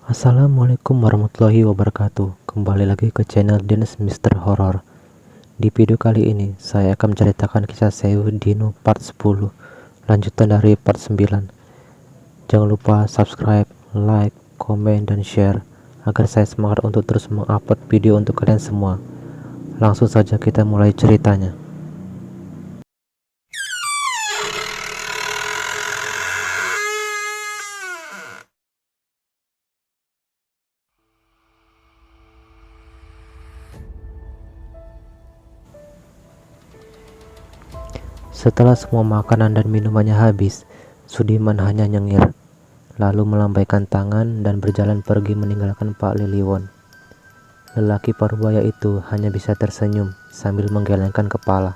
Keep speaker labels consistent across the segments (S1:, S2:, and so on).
S1: Assalamualaikum warahmatullahi wabarakatuh. Kembali lagi ke channel Dennis Mister Horror. Di video kali ini saya akan menceritakan kisah Sewu Dino part 10, lanjutan dari part 9. Jangan lupa subscribe, like, komen, dan share agar saya semangat untuk terus mengupload video untuk kalian semua. Langsung saja kita mulai ceritanya. Setelah semua makanan dan minumannya habis, Sudiman hanya nyengir, lalu melambaikan tangan dan berjalan pergi meninggalkan Pak Liliwon. Lelaki parubaya itu hanya bisa tersenyum sambil menggelengkan kepala,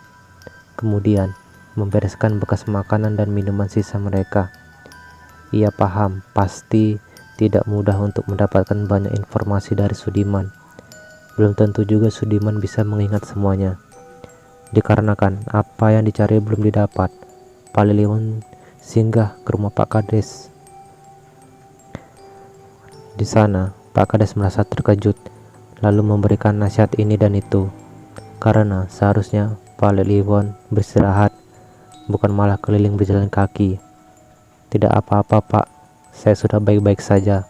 S1: kemudian membereskan bekas makanan dan minuman sisa mereka. Ia paham pasti tidak mudah untuk mendapatkan banyak informasi dari Sudiman. Belum tentu juga Sudiman bisa mengingat semuanya. Dikarenakan apa yang dicari belum didapat, Pak Liliwon singgah ke rumah Pak Kades. Di sana, Pak Kades merasa terkejut, lalu memberikan nasihat ini dan itu. Karena seharusnya Pak Liliwon beristirahat, bukan malah keliling berjalan kaki. Tidak apa-apa, Pak. Saya sudah baik-baik saja.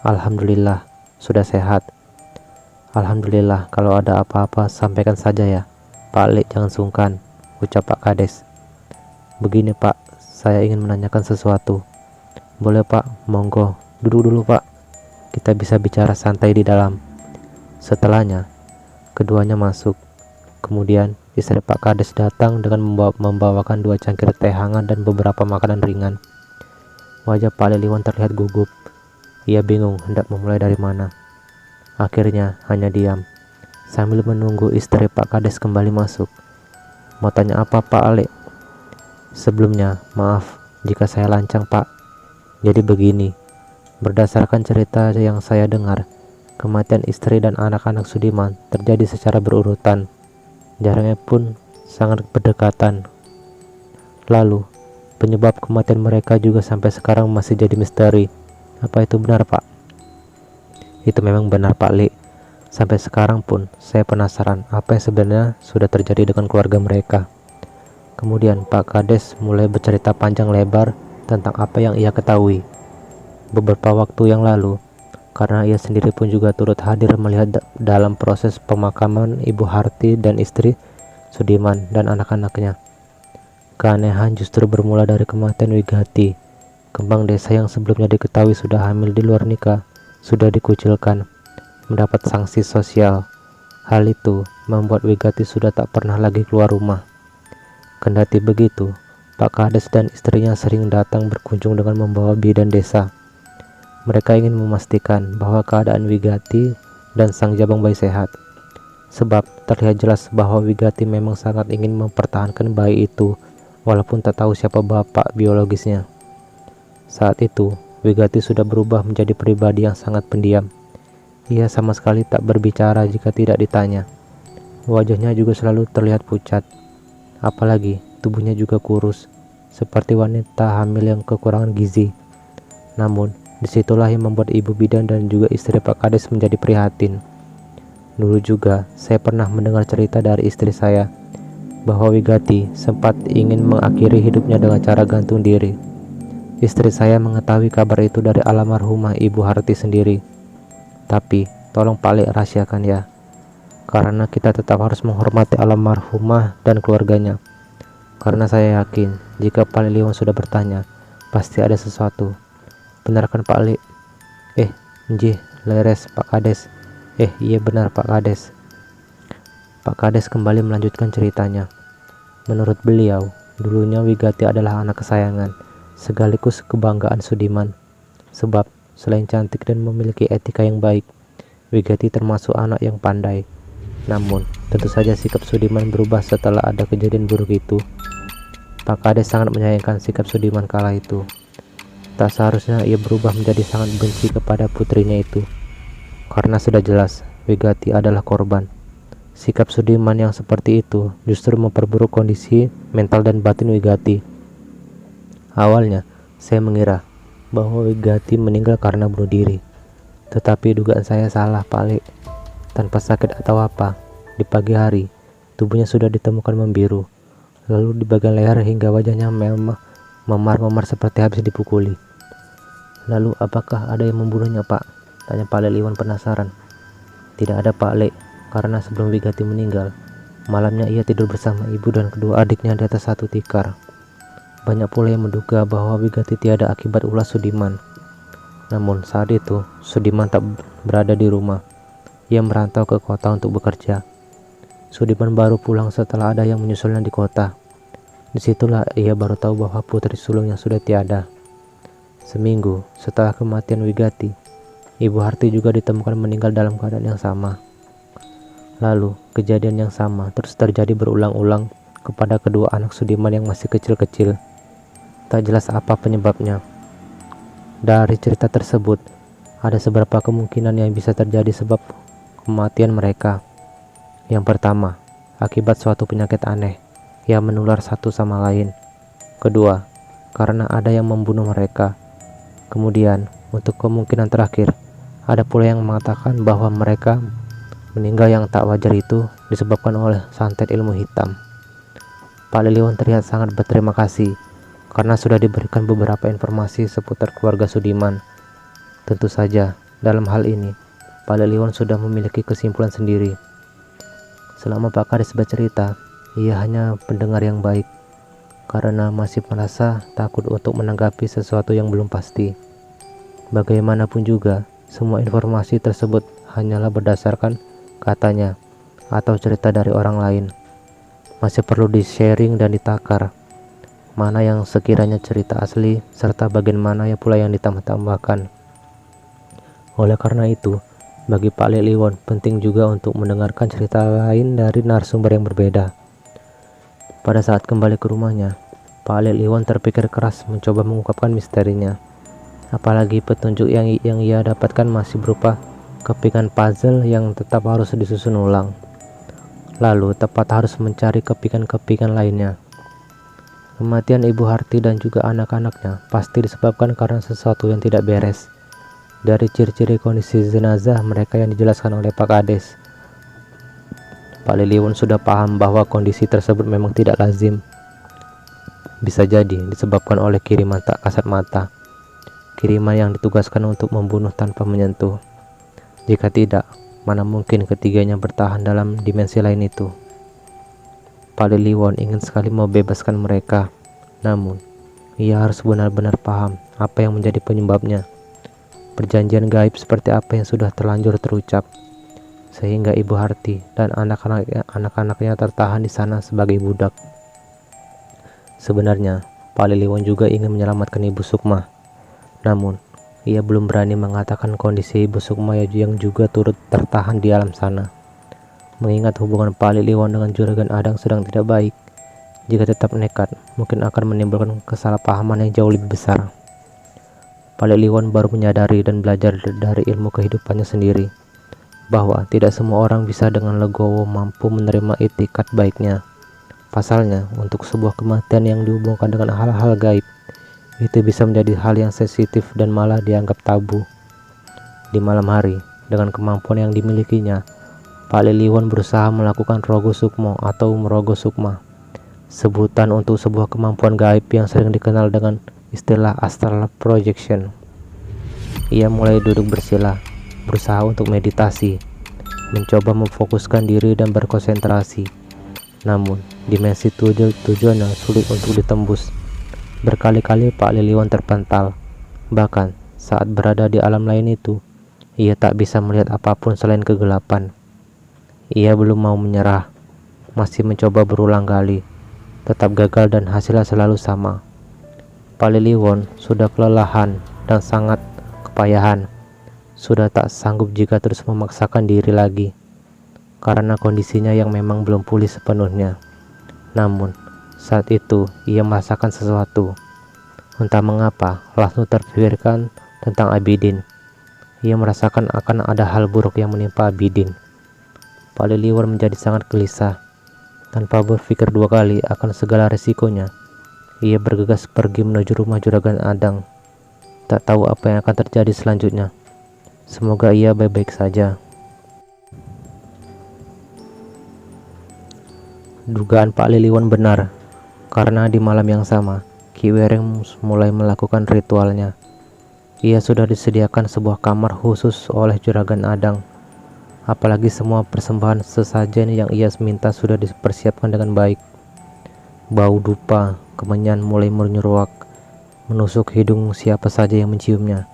S1: Alhamdulillah, sudah sehat. Alhamdulillah, kalau ada apa-apa sampaikan saja ya. Pak Lek, jangan sungkan, ucap Pak Kades. Begini Pak, saya ingin menanyakan sesuatu. Boleh Pak, monggo, duduk dulu Pak. Kita bisa bicara santai di dalam. Setelahnya, keduanya masuk. Kemudian, istri Pak Kades datang dengan membawakan 2 cangkir teh hangat dan beberapa makanan ringan. Wajah Pak Liliwon terlihat gugup. Ia bingung hendak memulai dari mana. Akhirnya, hanya diam sambil menunggu istri Pak Kades kembali masuk. Mau tanya apa Pak Ale? Sebelumnya, maaf jika saya lancang Pak. Jadi begini, berdasarkan cerita yang saya dengar, kematian istri dan anak-anak Sudiman terjadi secara berurutan. Jaraknya pun sangat berdekatan. Lalu, penyebab kematian mereka juga sampai sekarang masih jadi misteri. Apa itu benar Pak? Itu memang benar Pak Le. Sampai sekarang pun saya penasaran apa yang sebenarnya sudah terjadi dengan keluarga mereka. Kemudian Pak Kades mulai bercerita panjang lebar tentang apa yang ia ketahui. Beberapa waktu yang lalu, karena ia sendiri pun juga turut hadir melihat dalam proses pemakaman Ibu Harti dan istri Sudiman dan anak-anaknya. Keanehan justru bermula dari kematian Wigati. Kembang desa yang sebelumnya diketahui sudah hamil di luar nikah, sudah dikucilkan, mendapat sanksi sosial. Hal itu membuat Wigati sudah tak pernah lagi keluar rumah. Kendati begitu, Pak Kades dan istrinya sering datang berkunjung dengan membawa bidan desa. Mereka ingin memastikan bahwa keadaan Wigati dan sang jabang bayi sehat. Sebab terlihat jelas bahwa Wigati memang sangat ingin mempertahankan bayi itu, walaupun tak tahu siapa bapak biologisnya. Saat itu, Wigati sudah berubah menjadi pribadi yang sangat pendiam. Ia sama sekali tak berbicara jika tidak ditanya. Wajahnya juga selalu terlihat pucat. Apalagi tubuhnya juga kurus, seperti wanita hamil yang kekurangan gizi. Namun, disitulah yang membuat ibu bidan dan juga istri Pak Kades menjadi prihatin. Dulu juga, saya pernah mendengar cerita dari istri saya, bahwa Wigati sempat ingin mengakhiri hidupnya dengan cara gantung diri. Istri saya mengetahui kabar itu dari almarhumah Ibu Harti sendiri. Tapi, tolong Pak Lek rahasiakan ya, karena kita tetap harus menghormati almarhumah dan keluarganya. Karena saya yakin, jika Pak Liliwon sudah bertanya, pasti ada sesuatu. Benarkan Pak Lek? Njih, leres Pak Kades. Iya benar Pak Kades. Pak Kades kembali melanjutkan ceritanya. Menurut beliau, dulunya Wigati adalah anak kesayangan, sekaligus kebanggaan Sudiman. Sebab, selain cantik dan memiliki etika yang baik, Wigati termasuk anak yang pandai. Namun, tentu saja sikap Sudiman berubah setelah ada kejadian buruk itu. Pak Kades sangat menyayangkan sikap Sudiman kala itu. Tak seharusnya ia berubah menjadi sangat benci kepada putrinya itu. Karena sudah jelas, Wigati adalah korban. Sikap Sudiman yang seperti itu justru memperburuk kondisi mental dan batin Wigati. Awalnya, saya mengira bahwa Wigati meninggal karena bunuh diri. Tetapi dugaan saya salah, Pak Le. Tanpa sakit atau apa, di pagi hari, tubuhnya sudah ditemukan membiru. Lalu di bagian leher hingga wajahnya memar-memar seperti habis dipukuli. Lalu apakah ada yang membunuhnya, Pak? Tanya Pak Le Liwon penasaran. Tidak ada, Pak Le, karena sebelum Wigati meninggal, malamnya ia tidur bersama ibu dan kedua adiknya di atas satu tikar. Banyak pula yang menduga bahwa Wigati tiada akibat ulah Sudiman. Namun saat itu, Sudiman tak berada di rumah. Ia merantau ke kota untuk bekerja. Sudiman baru pulang setelah ada yang menyusulnya di kota. Disitulah ia baru tahu bahwa putri sulungnya sudah tiada. Seminggu setelah kematian Wigati, Ibu Harti juga ditemukan meninggal dalam keadaan yang sama. Lalu, kejadian yang sama terus terjadi berulang-ulang kepada kedua anak Sudiman yang masih kecil-kecil. Tak jelas apa penyebabnya. Dari cerita tersebut, ada beberapa kemungkinan yang bisa terjadi sebab kematian mereka. Yang pertama, akibat suatu penyakit aneh yang menular satu sama lain. Kedua, karena ada yang membunuh mereka. Kemudian, untuk kemungkinan terakhir, ada pula yang mengatakan bahwa mereka meninggal yang tak wajar itu disebabkan oleh santet ilmu hitam. Pak Le Liwon terlihat sangat berterima kasih karena sudah diberikan beberapa informasi seputar keluarga Sudiman. Tentu saja, dalam hal ini, Pak Le Liwon sudah memiliki kesimpulan sendiri. Selama Pak Kades bercerita, ia hanya pendengar yang baik, karena masih merasa takut untuk menanggapi sesuatu yang belum pasti. Bagaimanapun juga, semua informasi tersebut hanyalah berdasarkan katanya atau cerita dari orang lain. Masih perlu di-sharing dan ditakar. Mana yang sekiranya cerita asli, serta bagian mana yang pula yang ditambah-tambahkan. Oleh karena itu, bagi Pak Le Liwon penting juga untuk mendengarkan cerita lain dari narasumber yang berbeda. Pada saat kembali ke rumahnya, Pak Le Liwon terpikir keras mencoba mengungkapkan misterinya. Apalagi petunjuk yang ia dapatkan masih berupa kepingan puzzle yang tetap harus disusun ulang. Lalu tepat harus mencari kepingan-kepingan lainnya. Kematian Ibu Harti dan juga anak-anaknya pasti disebabkan karena sesuatu yang tidak beres. Dari ciri-ciri kondisi jenazah mereka yang dijelaskan oleh Pak Kades, Pak Le Liwon sudah paham bahwa kondisi tersebut memang tidak lazim. Bisa jadi disebabkan oleh kiriman tak kasat mata, kiriman yang ditugaskan untuk membunuh tanpa menyentuh. Jika tidak, mana mungkin ketiganya bertahan dalam dimensi lain itu. Pak Le Liwon ingin sekali membebaskan mereka, namun ia harus benar-benar paham apa yang menjadi penyebabnya. Perjanjian gaib seperti apa yang sudah terlanjur terucap, sehingga Ibu Harti dan anak-anaknya tertahan di sana sebagai budak. Sebenarnya, Pak Le Liwon juga ingin menyelamatkan Ibu Sukma, namun ia belum berani mengatakan kondisi Ibu Sukma yang juga turut tertahan di alam sana. Mengingat hubungan Pak Le Liwon dengan Juragan Adang sedang tidak baik, jika tetap nekat, mungkin akan menimbulkan kesalahpahaman yang jauh lebih besar. Pak Le Liwon baru menyadari dan belajar dari ilmu kehidupannya sendiri, bahwa tidak semua orang bisa dengan legowo mampu menerima itikat baiknya. Pasalnya, untuk sebuah kematian yang dihubungkan dengan hal-hal gaib, itu bisa menjadi hal yang sensitif dan malah dianggap tabu. Di malam hari, dengan kemampuan yang dimilikinya, Pak Le Liwon berusaha melakukan Rogo Sukmo atau Merogo Sukma, sebutan untuk sebuah kemampuan gaib yang sering dikenal dengan istilah astral projection. Ia mulai duduk bersila, berusaha untuk meditasi, mencoba memfokuskan diri dan berkonsentrasi. Namun, dimensi tujuannya sulit untuk ditembus. Berkali-kali Pak Le Liwon terpental. Bahkan, saat berada di alam lain itu, ia tak bisa melihat apapun selain kegelapan. Ia belum mau menyerah, masih mencoba berulang kali, tetap gagal dan hasilnya selalu sama. Pak Le Liwon sudah kelelahan dan sangat kepayahan, sudah tak sanggup jika terus memaksakan diri lagi, karena kondisinya yang memang belum pulih sepenuhnya. Namun, saat itu ia merasakan sesuatu. Entah mengapa, langsung terpikirkan tentang Abidin. Ia merasakan akan ada hal buruk yang menimpa Abidin. Pak Le Liwon menjadi sangat gelisah. Tanpa berpikir dua kali akan segala resikonya, ia bergegas pergi menuju rumah Juragan Adang. Tak tahu apa yang akan terjadi selanjutnya. Semoga ia baik-baik saja. Dugaan Pak Liliwan benar, karena di malam yang sama, Ki Wereng mulai melakukan ritualnya. Ia sudah disediakan sebuah kamar khusus oleh Juragan Adang. Apalagi semua persembahan sesajen yang ia minta sudah dipersiapkan dengan baik. Bau dupa, kemenyan mulai menyeruak, menusuk hidung siapa saja yang menciumnya.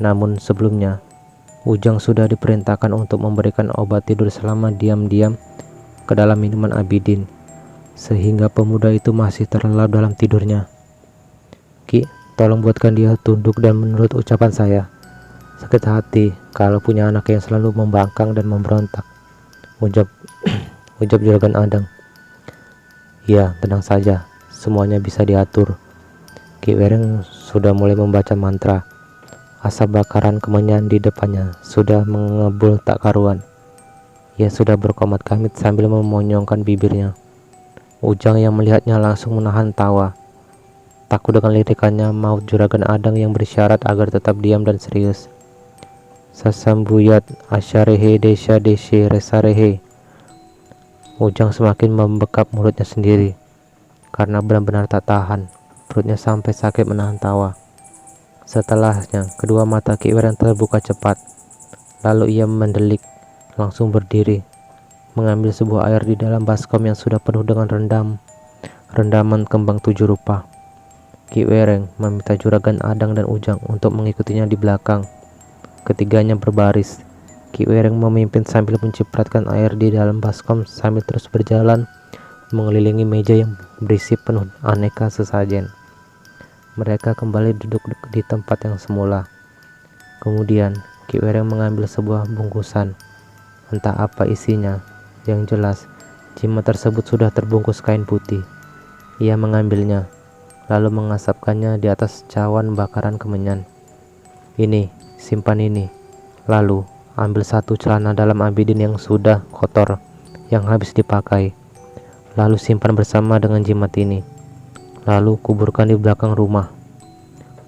S1: Namun sebelumnya, Ujang sudah diperintahkan untuk memberikan obat tidur selama diam-diam ke dalam minuman Abidin, sehingga pemuda itu masih terlelap dalam tidurnya. Ki, tolong buatkan dia tunduk dan menurut ucapan saya. Sakit hati kalau punya anak yang selalu membangkang dan memberontak, ucap Juragan Adang. Ya, tenang saja, semuanya bisa diatur. Ki Wereng sudah mulai membaca mantra. Asap bakaran kemenyan di depannya sudah mengebul tak karuan. Ia sudah berkomat kamit sambil memonyongkan bibirnya. Ujang yang melihatnya langsung menahan tawa. Takut dengan lirikannya maut Juragan Adang yang bersyarat agar tetap diam dan serius. Sasambuyat asyarehe desha deshe resarehe. Ujang semakin membekap mulutnya sendiri, karena benar-benar tak tahan. Perutnya sampai sakit menahan tawa. Setelahnya, kedua mata Ki Wereng terbuka cepat. Lalu ia mendelik, langsung berdiri, mengambil sebuah air di dalam baskom yang sudah penuh dengan rendaman kembang 7 rupa. Ki Wereng meminta Juragan Adang dan Ujang untuk mengikutinya di belakang. Ketiganya berbaris. Ki Wereng memimpin sambil mencipratkan air di dalam baskom sambil terus berjalan mengelilingi meja yang berisi penuh aneka sesajen. Mereka kembali duduk di tempat yang semula. Kemudian Ki Wereng mengambil sebuah bungkusan. Entah apa isinya, yang jelas jimat tersebut sudah terbungkus kain putih. Ia mengambilnya, lalu mengasapkannya di atas cawan bakaran kemenyan. Ini, simpan ini. Lalu ambil satu celana dalam Abidin yang sudah kotor, yang habis dipakai. Lalu simpan bersama dengan jimat ini. Lalu kuburkan di belakang rumah.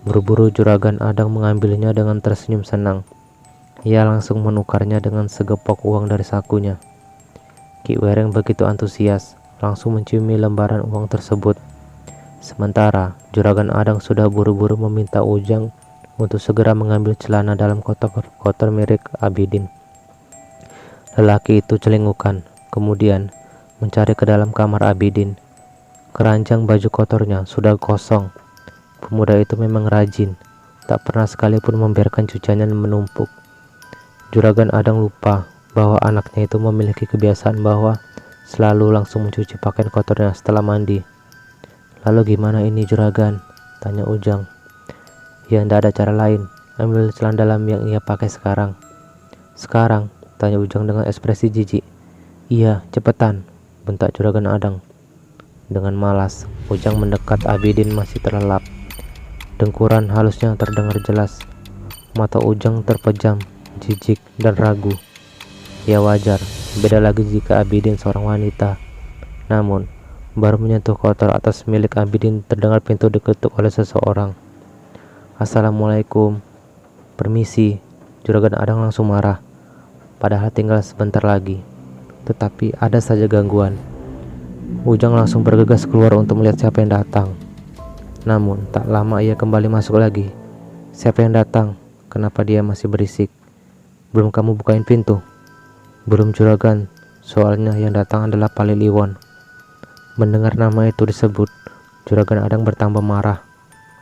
S1: Buru-buru Juragan Adang mengambilnya dengan tersenyum senang. Ia langsung menukarnya dengan segepok uang dari sakunya. Ki Wereng begitu antusias, langsung menciumi lembaran uang tersebut. Sementara Juragan Adang sudah buru-buru meminta Ujang untuk segera mengambil celana dalam kotor milik Abidin. Lelaki itu celingukan, kemudian mencari ke dalam kamar Abidin. Keranjang baju kotornya sudah kosong. Pemuda itu memang rajin, tak pernah sekalipun membiarkan cuciannya menumpuk. Juragan Adang lupa bahwa anaknya itu memiliki kebiasaan bahwa selalu langsung mencuci pakaian kotornya setelah mandi. Lalu gimana ini Juragan? Tanya Ujang. Ya, tidak ada cara lain. Ambil celana dalam yang ia pakai sekarang. Sekarang? Tanya Ujang dengan ekspresi jijik. Iya, cepetan, bentak Juragan Adang. Dengan malas, Ujang mendekat. Abidin masih terlelap. Dengkuran halusnya terdengar jelas. Mata Ujang terpejam, jijik dan ragu. Ya wajar, beda lagi jika Abidin seorang wanita. Namun, baru menyentuh kotor atas milik Abidin terdengar pintu diketuk oleh seseorang. Assalamualaikum. Permisi. Juragan Adang langsung marah. Padahal tinggal sebentar lagi. Tetapi ada saja gangguan. Ujang langsung bergegas keluar untuk melihat siapa yang datang. Namun tak lama ia kembali masuk lagi. Siapa yang datang? Kenapa dia masih berisik? Belum kamu bukain pintu? Belum Juragan. Soalnya yang datang adalah Pak Liliwan. Mendengar nama itu disebut, Juragan Adang bertambah marah.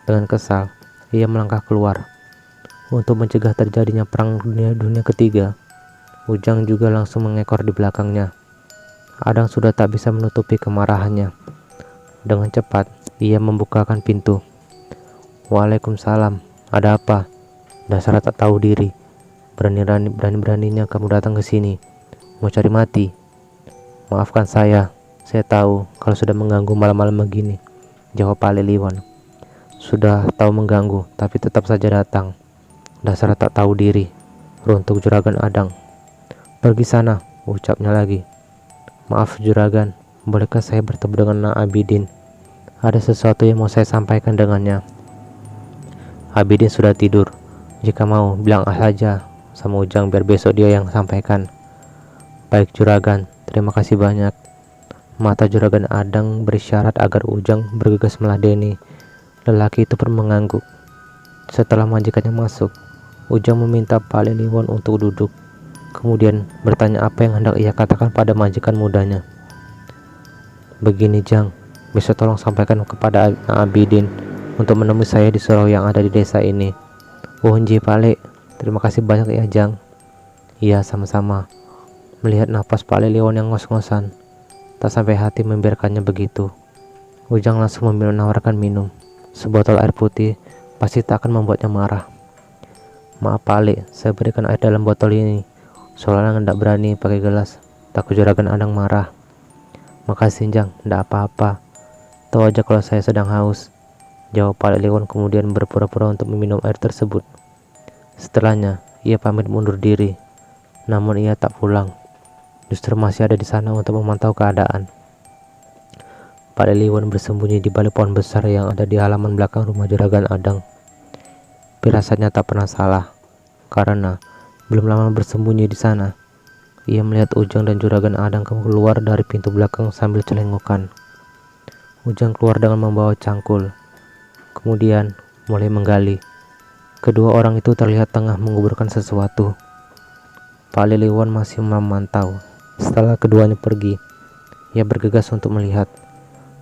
S1: Dengan kesal, ia melangkah keluar. Untuk mencegah terjadinya perang dunia ketiga, Ujang juga langsung mengekor di belakangnya. Adang sudah tak bisa menutupi kemarahannya. Dengan cepat, ia membukakan pintu. Waalaikumsalam. Ada apa? Dasar tak tahu diri. Beraninya kamu datang ke sini. Mau cari mati? Maafkan saya tahu kalau sudah mengganggu malam-malam begini, jawab Pak Liliwan. Sudah tahu mengganggu, tapi tetap saja datang. Dasar tak tahu diri, runtuk Juragan Adang. Pergi sana, ucapnya lagi. Maaf Juragan, bolehkah saya bertemu dengan Nak Abidin? Ada sesuatu yang mau saya sampaikan dengannya. Abidin sudah tidur. Jika mau, bilang saja. sama Ujang biar besok dia yang sampaikan. Baik juragan, terima kasih banyak. Mata juragan Adang berisyarat agar Ujang bergegas meladeni. Lelaki itu pun mengangguk. Setelah majikannya masuk, Ujang meminta Pak Leliwon untuk duduk. Kemudian bertanya apa yang hendak ia katakan pada majikan mudanya. Begini Jang, besok tolong sampaikan kepada Abidin untuk menemui saya di surau yang ada di desa ini. Oh nji Pak Le, terima kasih banyak ya Jang. Iya sama-sama. Melihat napas Pak Leliwon yang ngos-ngosan, tak sampai hati membiarkannya begitu. Ujang langsung menawarkan minum. Sebotol air putih pasti tak akan membuatnya marah. Maaf Pak Le, saya berikan air dalam botol ini. Soalnya nggak berani pakai gelas, takut juragan Adang marah. Makasih Jang, nggak apa-apa. Tahu aja kalau saya sedang haus, jawab Pak Leliwon kemudian berpura-pura untuk meminum air tersebut. Setelahnya, ia pamit mundur diri. Namun ia tak pulang. Justru masih ada di sana untuk memantau keadaan. Pak Leliwon bersembunyi di balik pohon besar yang ada di halaman belakang rumah juragan Adang. Firasatnya tak pernah salah, karena belum lama bersembunyi di sana, ia melihat Ujang dan juragan Adang keluar dari pintu belakang sambil celengokan. Ujang keluar dengan membawa cangkul, kemudian mulai menggali. Kedua orang itu terlihat tengah menguburkan sesuatu. Pak Leliwon masih memantau. Setelah keduanya pergi, ia bergegas untuk melihat.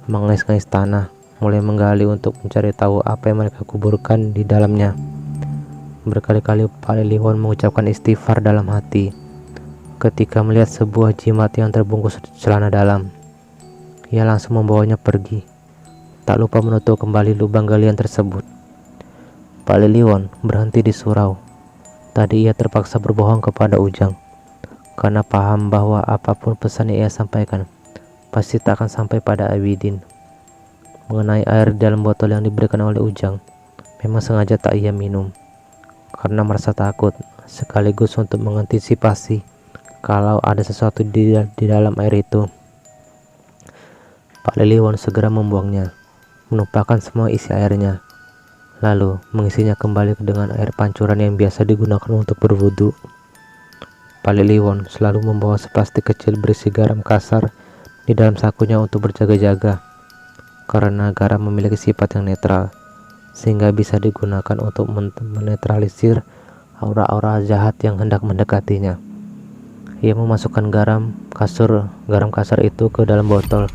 S1: Mengais-ngais tanah, mulai menggali untuk mencari tahu apa yang mereka kuburkan di dalamnya. Berkali-kali Pak Leliwon mengucapkan istighfar dalam hati ketika melihat sebuah jimat yang terbungkus celana dalam. Ia langsung membawanya pergi, tak lupa menutup kembali lubang galian tersebut. Pak Leliwon berhenti di surau. Tadi ia terpaksa berbohong kepada Ujang, karena paham bahwa apapun pesan yang ia sampaikan pasti tak akan sampai pada Abidin. Mengenai air dalam botol yang diberikan oleh Ujang, memang sengaja tak ia minum, karena merasa takut, sekaligus untuk mengantisipasi kalau ada sesuatu di dalam air itu. Pak Leliwon segera membuangnya, menumpahkan semua isi airnya, lalu mengisinya kembali dengan air pancuran yang biasa digunakan untuk berwudu. Pak Leliwon selalu membawa seplastik kecil berisi garam kasar di dalam sakunya untuk berjaga-jaga, karena garam memiliki sifat yang netral, sehingga bisa digunakan untuk menetralisir aura-aura jahat yang hendak mendekatinya. Ia memasukkan garam kasar itu ke dalam botol,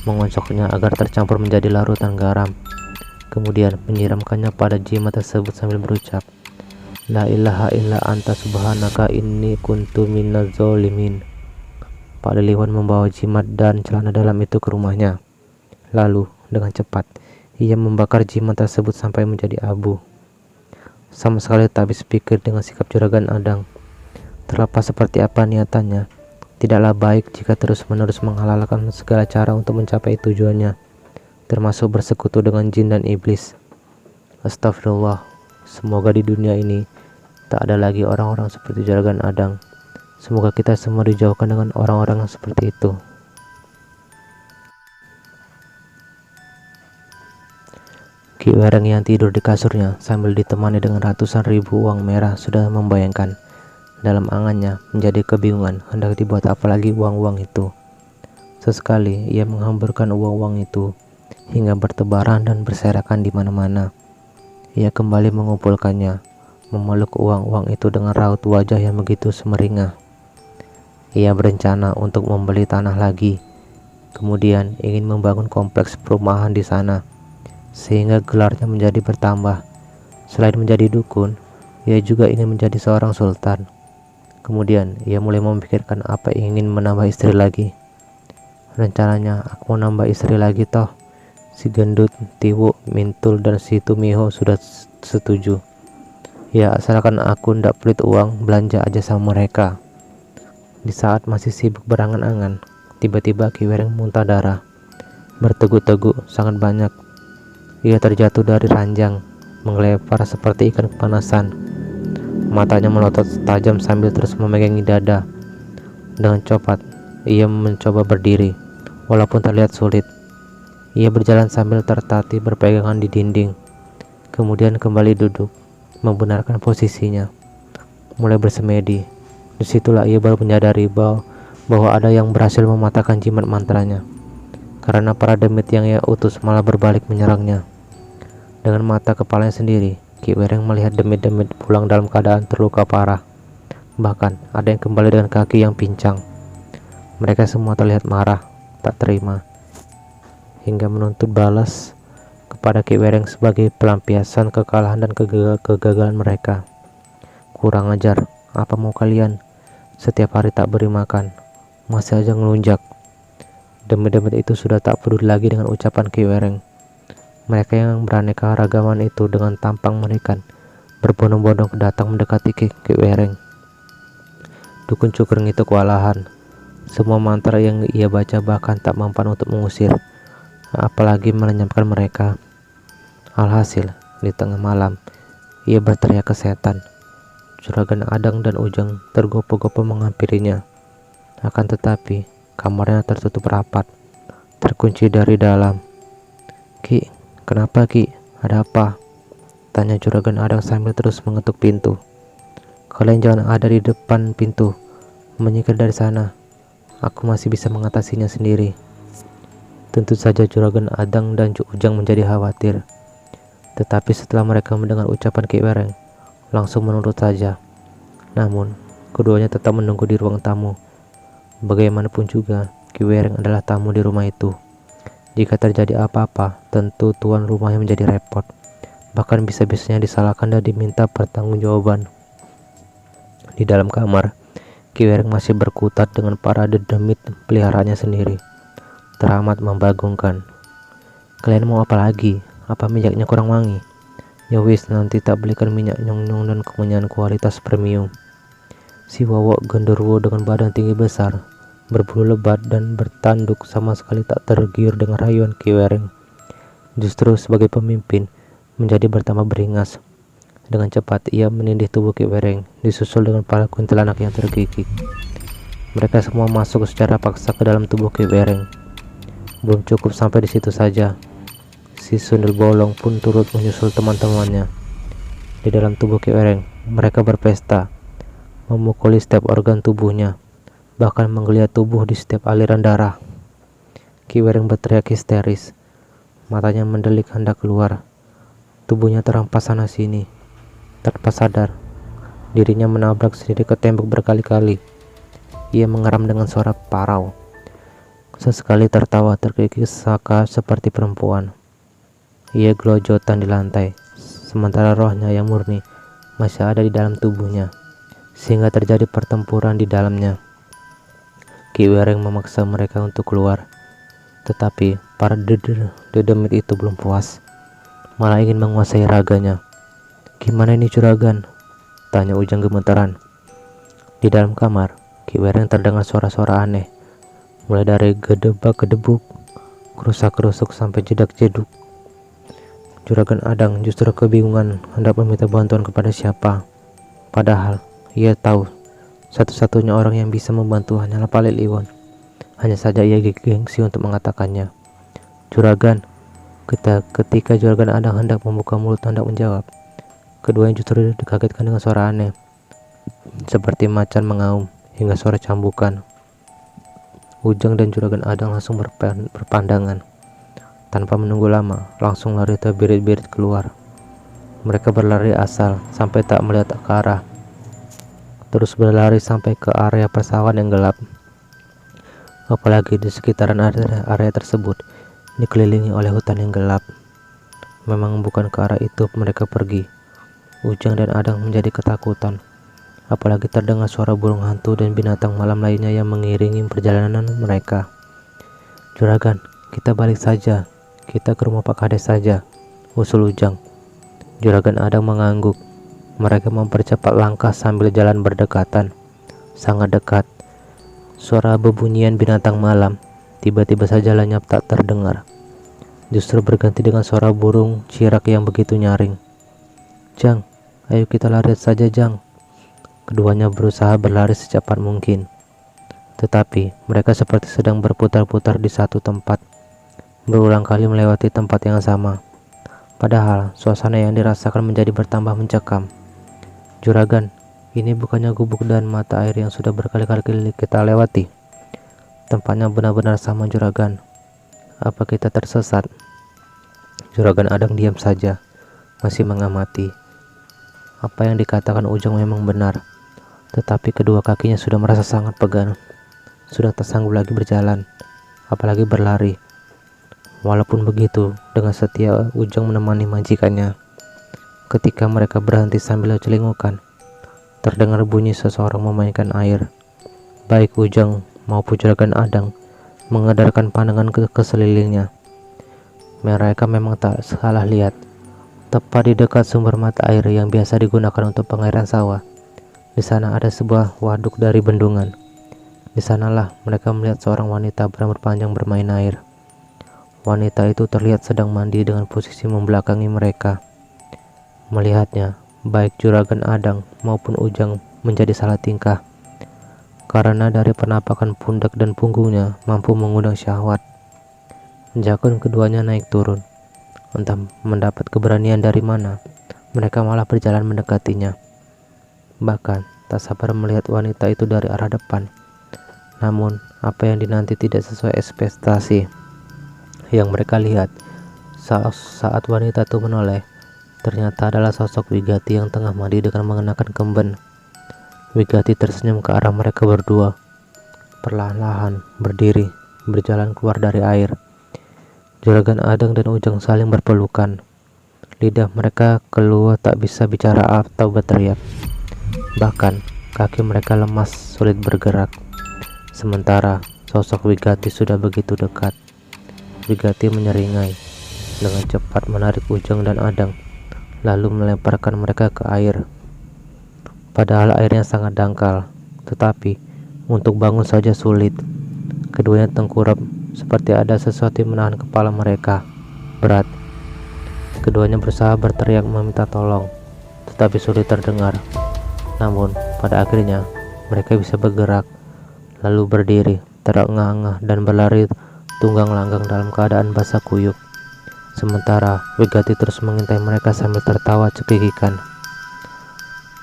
S1: mengocoknya agar tercampur menjadi larutan garam, kemudian menyiramkannya pada jimat tersebut sambil berucap, La ilaha illa anta subhanaka inni kuntu minaz zolimin. Pak Leliwon membawa jimat dan celana dalam itu ke rumahnya. Lalu dengan cepat ia membakar jimat tersebut sampai menjadi abu. Sama sekali tak habis pikir dengan sikap juragan Adang. Terlepas seperti apa niatannya, tidaklah baik jika terus-menerus menghalalkan segala cara untuk mencapai tujuannya, termasuk bersekutu dengan jin dan iblis. Astagfirullah, semoga di dunia ini tak ada lagi orang-orang seperti juragan Adang. Semoga kita semua dijauhkan dengan orang-orang yang seperti itu. Ki Wereng yang tidur di kasurnya sambil ditemani dengan ratusan ribu uang merah sudah membayangkan dalam angannya menjadi kebingungan hendak dibuat apa lagi uang-uang itu. Sesekali ia menghamburkan uang-uang itu hingga bertebaran dan berserakan di mana-mana. Ia kembali mengumpulkannya, memeluk uang-uang itu dengan raut wajah yang begitu semeringah. Ia berencana untuk membeli tanah lagi, kemudian ingin membangun kompleks perumahan di sana, sehingga gelarnya menjadi bertambah. Selain menjadi dukun, ia juga ingin menjadi seorang sultan. Kemudian ia mulai memikirkan apa ingin menambah istri lagi. Rencananya aku mau nambah istri lagi toh. Si Gendut, Tiwu, Mintul, dan si Tumiho sudah setuju. Ya asalkan aku ndak pelit uang, belanja aja sama mereka. Di saat masih sibuk berangan-angan, tiba-tiba Ki Wereng muntah darah, berteguk-teguk sangat banyak. Ia terjatuh dari ranjang, menggelepar seperti ikan kepanasan. Matanya melotot tajam sambil terus memegangi dada. Dengan cepat, ia mencoba berdiri, walaupun terlihat sulit. Ia berjalan sambil tertatih berpegangan di dinding, kemudian kembali duduk, membenarkan posisinya. mulai bersemedi. Disitulah ia baru menyadari bahwa ada yang berhasil mematahkan jimat mantranya, karena para demit yang ia utus malah berbalik menyerangnya. Dengan mata kepalanya sendiri, Ki Wereng melihat demit-demit pulang dalam keadaan terluka parah. Bahkan ada yang kembali dengan kaki yang pincang. Mereka semua terlihat marah, tak terima, hingga menuntut balas kepada Ki Wereng sebagai pelampiasan kekalahan dan kegagalan mereka. Kurang ajar, apa mau kalian? Setiap hari tak beri makan, masih aja ngelunjak. Demit-demit itu sudah tak peduli lagi dengan ucapan Ki Wereng. Mereka yang beraneka ragaman itu dengan tampang mengerikan berbondong-bondong datang mendekati Ki Wereng. Dukun Cukring itu kewalahan. Semua mantra yang ia baca bahkan tak mempan untuk mengusir, apalagi melenyapkan mereka. Alhasil, di tengah malam, ia berteriak ke setan. Juragan Adang dan Ujang tergopoh-gopoh menghampirinya. Akan tetapi, kamarnya tertutup rapat, terkunci dari dalam. "Ki, kenapa Ki? Ada apa?" tanya Juragan Adang sambil terus mengetuk pintu. "Kalian jangan ada di depan pintu, menyingkir dari sana. Aku masih bisa mengatasinya sendiri." Tentu saja Juragan Adang dan Ujang menjadi khawatir. Tetapi setelah mereka mendengar ucapan Ki Wereng, langsung menurut saja. Namun, keduanya tetap menunggu di ruang tamu. Bagaimanapun juga, Ki Wereng adalah tamu di rumah itu. Jika terjadi apa-apa, tentu tuan rumahnya menjadi repot. Bahkan bisa-bisanya disalahkan dan diminta pertanggungjawaban. Di dalam kamar, Ki Wereng masih berkutat dengan para dedemit peliharaannya sendiri. Teramat membagongkan. "Kalian mau apa lagi? Apa minyaknya kurang wangi? Ya wis, nanti tak belikan minyak nyong-nyong dan kemenyan kualitas premium." Si Wawok genderuwo dengan badan tinggi besar, berbulu lebat dan bertanduk sama sekali tak tergiur dengan rayuan Ki Wereng. Justru sebagai pemimpin, menjadi bertambah beringas. Dengan cepat ia menindih tubuh Ki Wereng, disusul dengan para kuntilanak yang tergigit. Mereka semua masuk secara paksa ke dalam tubuh Ki Wereng. Belum cukup sampai di situ saja, si Sundel Bolong pun turut menyusul teman-temannya. Di dalam tubuh Ki Wereng, mereka berpesta, memukuli setiap organ tubuhnya, bahkan menggeliat tubuh di setiap aliran darah. Ki Wereng berteriak histeris, matanya mendelik hendak keluar. Tubuhnya terampas sana sini. Tanpa sadar, dirinya menabrak sendiri ke tembok berkali-kali. Ia mengeram dengan suara parau. Sesekali tertawa terkikis-saka seperti perempuan. Ia gelojotan di lantai, sementara rohnya yang murni masih ada di dalam tubuhnya, sehingga terjadi pertempuran di dalamnya. Ki Wereng memaksa mereka untuk keluar, tetapi para dedemit itu belum puas, malah ingin menguasai raganya. "Gimana ini Juragan?" tanya Ujang gemetaran. Di dalam kamar, Ki Wereng terdengar suara-suara aneh, mulai dari gedebak-gedebuk, kerusak-kerusuk sampai jedak-jeduk. Juragan Adang justru kebingungan hendak meminta bantuan kepada siapa. Padahal ia tahu satu-satunya orang yang bisa membantu hanyalah Pak Liwon. Hanya saja ia gengsi untuk mengatakannya. "Juragan." Ketika Juragan Adang hendak membuka mulut hendak menjawab, keduanya justru dikagetkan dengan suara aneh, seperti macan mengaum hingga suara cambukan. Ujang dan Juragan Adang langsung berpandangan. Tanpa menunggu lama, langsung lari terbirit-birit keluar. Mereka berlari asal sampai tak melihat ke arah, terus berlari sampai ke area persawahan yang gelap. Apalagi di sekitaran area tersebut dikelilingi oleh hutan yang gelap. Memang bukan ke arah itu mereka pergi. Ujang dan Adang menjadi ketakutan, apalagi terdengar suara burung hantu dan binatang malam lainnya yang mengiringi perjalanan mereka. "Juragan, kita balik saja. Kita ke rumah Pak Kades saja," usul Ujang. Juragan Adang mengangguk. Mereka mempercepat langkah sambil jalan berdekatan, sangat dekat. Suara bebunyian binatang malam tiba-tiba saja lenyap tak terdengar. Justru berganti dengan suara burung cirak yang begitu nyaring. "Jang, ayo kita lari saja Jang." Keduanya berusaha berlari secepat mungkin, tetapi mereka seperti sedang berputar-putar di satu tempat, berulang kali melewati tempat yang sama. Padahal suasana yang dirasakan menjadi bertambah mencekam. "Juragan, Ini bukannya gubuk dan mata air yang sudah berkali-kali kita lewati. Tempatnya benar-benar sama juragan. Apa kita tersesat? Juragan Adang diam saja, masih mengamati. Apa yang dikatakan Ujang memang benar, tetapi kedua kakinya sudah merasa sangat pegal. Sudah tak sanggup lagi berjalan, apalagi berlari. Walaupun begitu, dengan setia Ujang menemani majikannya. Ketika mereka berhenti sambil celingukan, terdengar bunyi seseorang memainkan air. Baik Ujang maupun Juragan Adang mengedarkan pandangan ke sekelilingnya. Mereka memang tak salah lihat. Tepat di dekat sumber mata air yang biasa digunakan untuk pengairan sawah, di sana ada sebuah waduk dari bendungan. Di sanalah mereka melihat seorang wanita berambut panjang bermain air. Wanita itu terlihat sedang mandi dengan posisi membelakangi mereka. Melihatnya, baik Juragan Adang maupun Ujang menjadi salah tingkah, karena dari penampakan pundak dan punggungnya mampu mengundang syahwat. Jakun keduanya naik turun. Entah mendapat keberanian dari mana, mereka malah berjalan mendekatinya. Bahkan tak sabar melihat wanita itu dari arah depan. Namun apa yang dinanti tidak sesuai ekspektasi yang mereka lihat. Saat wanita itu menoleh, ternyata adalah sosok Wigati yang tengah mandi dengan mengenakan kemben. Wigati tersenyum ke arah mereka berdua, perlahan-lahan berdiri, berjalan keluar dari air. Juragan Adang dan Ujang saling berpelukan. Lidah mereka keluar tak bisa bicara atau berteriak. Bahkan kaki mereka lemas, sulit bergerak. Sementara sosok Wigati sudah begitu dekat. Wigati menyeringai, dengan cepat menarik Ujang dan Adang, lalu melemparkan mereka ke air. Padahal airnya sangat dangkal, tetapi untuk bangun saja sulit. Keduanya tengkurap seperti ada sesuatu yang menahan kepala mereka berat. Keduanya berusaha berteriak meminta tolong, tetapi sulit terdengar. Namun pada akhirnya mereka bisa bergerak, lalu berdiri terengah-engah dan berlari tunggang langgang dalam keadaan basah kuyup. Sementara Wigati terus mengintai mereka sambil tertawa cekikikan.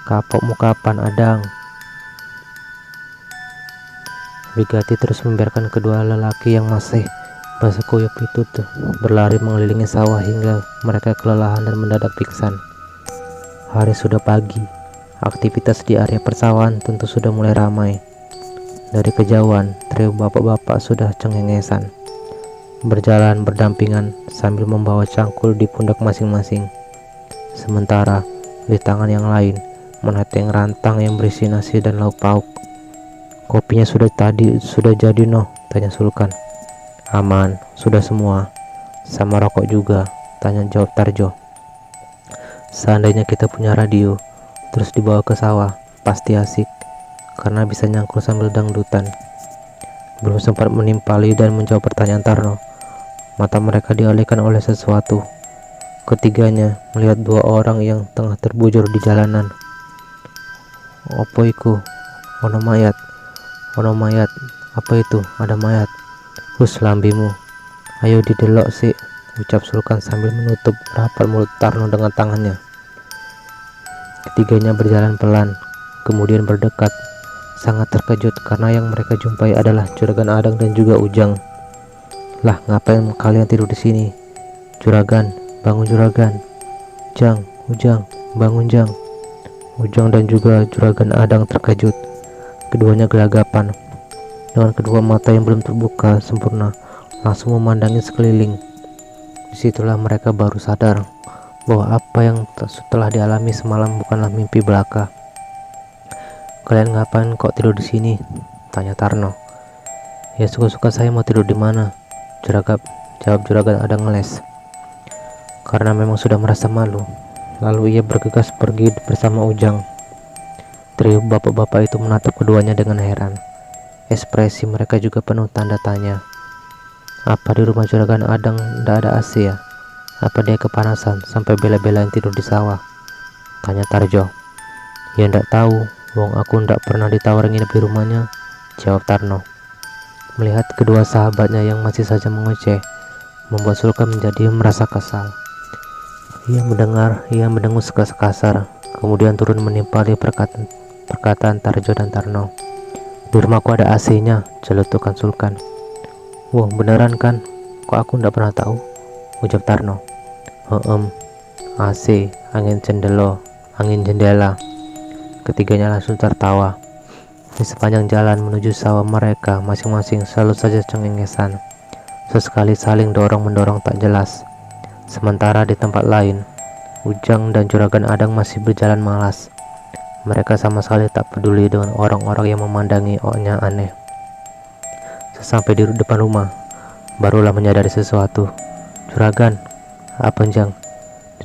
S1: "Kapokmu kapan, Adang?" Wigati terus membiarkan kedua lelaki yang masih basah kuyup itu berlari mengelilingi sawah hingga mereka kelelahan dan mendadak pingsan. Hari sudah pagi. Aktivitas di area persawahan tentu sudah mulai ramai. Dari kejauhan, trio bapak-bapak sudah cengengesan, berjalan berdampingan sambil membawa cangkul di pundak masing-masing. Sementara di tangan yang lain meneteng rantang yang berisi nasi dan lauk pauk. "Kopinya sudah jadi noh?" tanya Sulkan. "Aman, sudah semua." "Sama rokok juga?" jawab Tarjo. "Seandainya kita punya radio terus dibawa ke sawah, pasti asik, karena bisa nyangkul sambil dangdutan." Belum sempat menimpali dan menjawab pertanyaan Tarno, mata mereka dialihkan oleh sesuatu. Ketiganya melihat dua orang yang tengah terbujur di jalanan. "Opo iku? Ono mayat. Ono mayat. Apa itu? Ada mayat. Hus lambimu. Ayo didelok sih," ucap Sulkan sambil menutup rapat mulut Tarno dengan tangannya. Ketiganya berjalan pelan, kemudian berdekat, sangat terkejut karena yang mereka jumpai adalah Juragan Adang dan juga Ujang. "Lah, ngapain kalian tidur di sini? Juragan, bangun Juragan. Jang, Ujang, bangun Jang." Ujang dan juga Juragan Adang terkejut. Keduanya gelagapan. Dengan kedua mata yang belum terbuka sempurna, langsung memandangi sekeliling. Disitulah mereka baru sadar bahwa apa yang telah dialami semalam bukanlah mimpi belaka. "Kalian ngapain kok tidur di sini?" tanya Tarno. "Ya suka-suka saya, mau tidur di mana?" jawab Juragan Adang ngeles. Karena memang sudah merasa malu, lalu ia bergegas pergi bersama Ujang. Trio bapak-bapak itu menatap keduanya dengan heran. Ekspresi mereka juga penuh tanda tanya. Apa di rumah Juragan Adang tidak ada AC ya? Apa dia kepanasan sampai bela-belain tidur di sawah? Tanya Tarjo. "Ya ndak tahu, wong aku ndak pernah ditawarin nginep di rumahnya," jawab Tarno. Melihat kedua sahabatnya yang masih saja mengoceh, membuat Sulkan menjadi merasa kesal. Ia mendengus kasar, kemudian turun menimpali perkataan perkataan Tarjo dan Tarno. Di rumahku ada AC-nya, celetukan Sulkan. Wah, beneran kan? Kok aku ndak pernah tahu? Ucap Tarno. AC, angin jendela. Ketiganya langsung tertawa. Di sepanjang jalan menuju sawah mereka, masing-masing selalu saja cengengesan. Sesekali saling dorong-mendorong tak jelas. Sementara di tempat lain, Ujang dan Juragan Adang masih berjalan malas. Mereka sama sekali tak peduli dengan orang-orang yang memandangi ohnya aneh. Sesampai di depan rumah, barulah menyadari sesuatu. Juragan, apa Jang?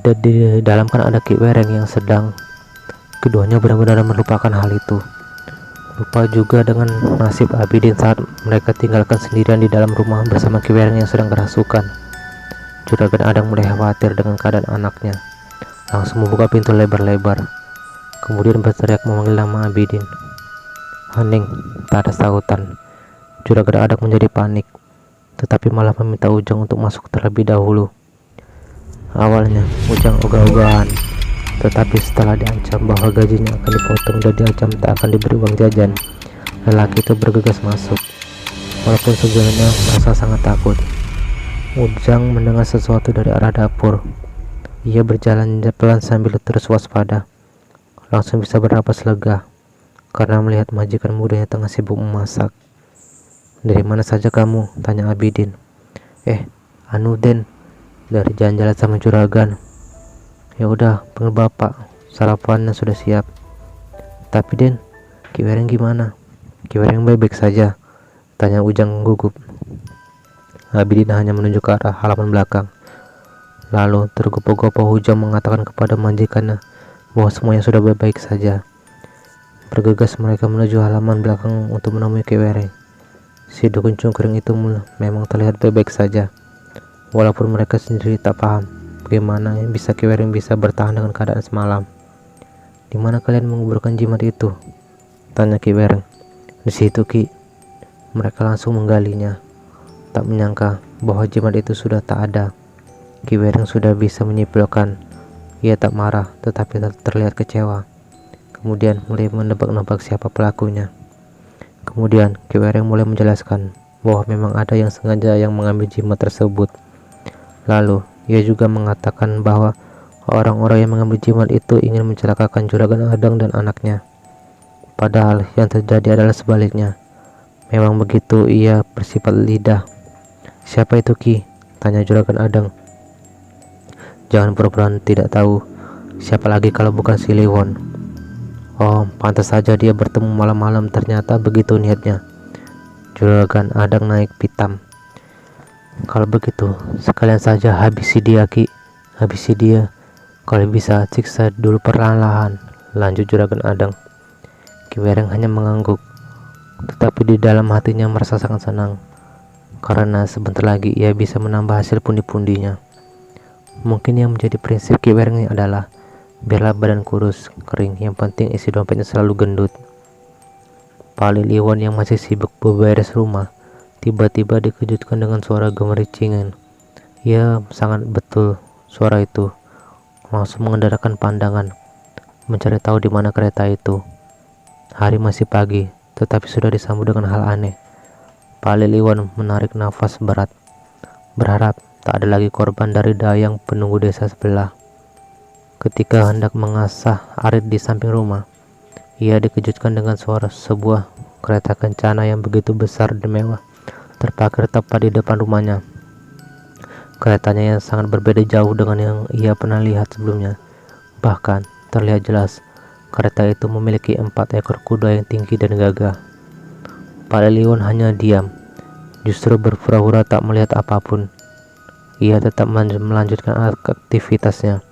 S1: Di dalam kan ada Ki Wereng yang sedang. Keduanya benar-benar melupakan hal itu. Lupa juga dengan nasib Abidin saat mereka tinggalkan sendirian di dalam rumah bersama Ki Wereng yang sedang kerasukan. Juragan Adang mulai khawatir dengan keadaan anaknya. Langsung membuka pintu lebar-lebar. Kemudian berteriak memanggil nama Abidin. Hening, tak ada sahutan. Juragan Adang menjadi panik, tetapi malah meminta Ujang untuk masuk terlebih dahulu. Awalnya Ujang ogah-ogahan, tetapi setelah diancam bahwa gajinya akan dipotong dan diancam tak akan diberi uang jajan, lelaki itu bergegas masuk. Walaupun sebelumnya merasa sangat takut, Ujang mendengar sesuatu dari arah dapur. Ia berjalan pelan sambil terus waspada. Langsung bisa bernapas lega karena melihat majikan mudanya tengah sibuk memasak. Dari mana saja kamu? Tanya Abidin. Anu Den, dari jalan-jalan sama juragan. Ya udah, panggil bapak, sarapannya sudah siap. Tapi Den, Ki Wereng gimana? Ki Wereng baik-baik saja? Tanya Ujang gugup. Abidin hanya menunjuk ke arah halaman belakang. Lalu tergopoh-gopoh Ujang mengatakan kepada majikannya bahwa semuanya sudah baik-baik saja. Bergegas mereka menuju halaman belakang untuk menemui Ki Wereng. Si dukun cungkring itu memang terlihat baik-baik saja. Walaupun mereka sendiri tak paham bagaimana bisa Ki Wereng bisa bertahan dengan keadaan semalam. Di mana kalian menguburkan jimat itu? Tanya Ki Wereng. Di situ Ki. Mereka langsung menggalinya. Tak menyangka bahwa jimat itu sudah tak ada. Ki Wereng sudah bisa menyimpulkan. Ia tak marah, tetapi terlihat kecewa. Kemudian mulai menebak-nebak siapa pelakunya. Kemudian Ki Wereng mulai menjelaskan bahwa memang ada yang sengaja yang mengambil jimat tersebut. Lalu ia juga mengatakan bahwa orang-orang yang mengambil jimat itu ingin mencelakakan Juragan Adang dan anaknya. Padahal yang terjadi adalah sebaliknya. Memang begitu, ia bersifat lidah. Siapa itu Ki? Tanya Juragan Adang. Jangan pura-pura tidak tahu. Siapa lagi kalau bukan si Liwon? Oh, pantas saja dia bertemu malam-malam, ternyata begitu niatnya. Juragan Adang naik pitam. Kalau begitu, sekalian saja habisi dia Ki. Habisi dia. Kalau bisa, siksa dulu perlahan-lahan. Lanjut Juragan Adang. Ki Wereng hanya mengangguk. Tetapi di dalam hatinya merasa sangat senang. Karena sebentar lagi ia bisa menambah hasil pundi-pundinya. Mungkin yang menjadi prinsip Ki Wereng adalah biarlah badan kurus, kering, yang penting isi dompetnya selalu gendut. Pak Liwon yang masih sibuk beberes rumah tiba-tiba dikejutkan dengan suara gemericingan. Ia sangat betul suara itu. Langsung mengendarakan pandangan, mencari tahu di mana kereta itu. Hari masih pagi, tetapi sudah disambut dengan hal aneh. Pak Liwon menarik nafas berat, berharap tak ada lagi korban dari dayang penunggu desa sebelah. Ketika hendak mengasah arit di samping rumah, ia dikejutkan dengan suara sebuah kereta kencana yang begitu besar dan mewah terparkir tepat di depan rumahnya. Keretanya yang sangat berbeda jauh dengan yang ia pernah lihat sebelumnya. Bahkan terlihat jelas kereta itu memiliki 4 ekor kuda yang tinggi dan gagah. Pak Liwon hanya diam, justru berpura-pura tak melihat apapun. Ia tetap melanjutkan aktivitasnya.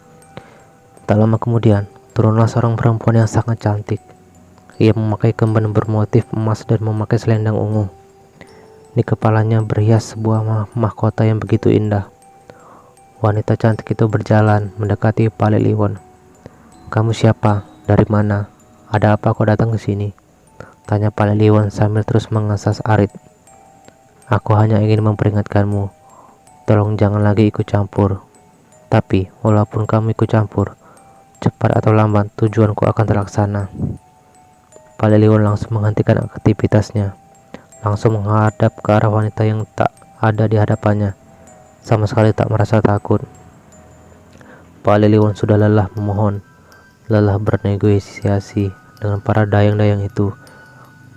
S1: Tak lama kemudian, turunlah seorang perempuan yang sangat cantik. Ia memakai kemben bermotif emas dan memakai selendang ungu. Di kepalanya berhias sebuah mahkota yang begitu indah. Wanita cantik itu berjalan mendekati Pak Liwon. Kamu siapa? Dari mana? Ada apa kau datang ke sini? Tanya Pak Liwon sambil terus mengasah arit. Aku hanya ingin memperingatkanmu. Tolong jangan lagi ikut campur. Tapi walaupun kamu ikut campur, cepat atau lambat tujuanku akan terlaksana. Pak Liliwan langsung menghentikan aktivitasnya, langsung menghadap ke arah wanita yang tak ada di hadapannya, sama sekali tak merasa takut. Pak Liliwan sudah lelah memohon, lelah bernegosiasi dengan para dayang-dayang itu.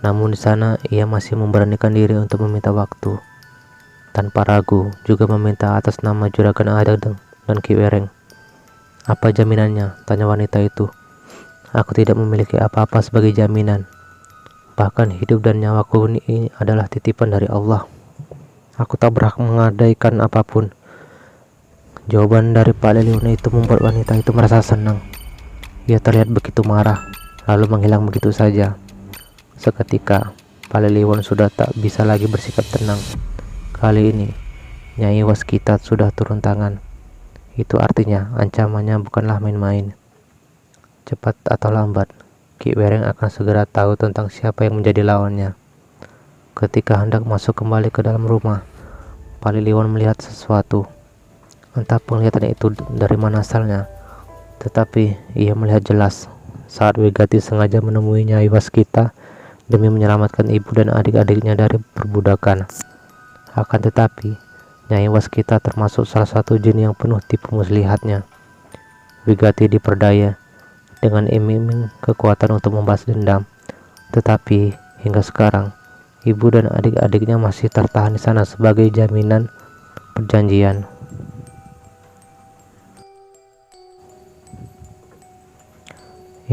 S1: Namun di sana ia masih memberanikan diri untuk meminta waktu. Tanpa ragu juga meminta atas nama Juragan Adang dan Ki Wereng. "Apa jaminannya?" tanya wanita itu. "Aku tidak memiliki apa-apa sebagai jaminan. Bahkan hidup dan nyawaku ini adalah titipan dari Allah. Aku tak berhak menggadaikan apapun." Jawaban dari Pak Liliwan itu membuat wanita itu merasa senang. Ia terlihat begitu marah, lalu menghilang begitu saja. Seketika, Pak Liliwan sudah tak bisa lagi bersikap tenang. Kali ini, Nyai Waskita sudah turun tangan. Itu artinya ancamannya bukanlah main-main. Cepat atau lambat, Ki Wereng akan segera tahu tentang siapa yang menjadi lawannya. Ketika hendak masuk kembali ke dalam rumah, Pak Liliwan melihat sesuatu. Entah penglihatan itu dari mana asalnya, tetapi ia melihat jelas saat Wigati sengaja menemui Nyai Waskita demi menyelamatkan ibu dan adik-adiknya dari perbudakan. Akan tetapi, Nyai Waskita termasuk salah satu jin yang penuh tipu muslihatnya. Wigati diperdaya dengan iming-iming kekuatan untuk membalas dendam, tetapi hingga sekarang ibu dan adik-adiknya masih tertahan di sana sebagai jaminan perjanjian.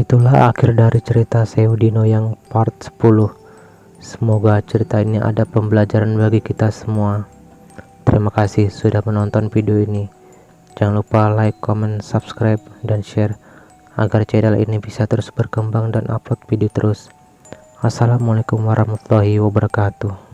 S1: Itulah akhir dari cerita Seudino yang part 10. Semoga cerita ini ada pembelajaran bagi kita semua. Terima kasih sudah menonton video ini. Jangan lupa like, comment, subscribe, dan share agar channel ini bisa terus berkembang dan upload video terus. Assalamualaikum warahmatullahi wabarakatuh.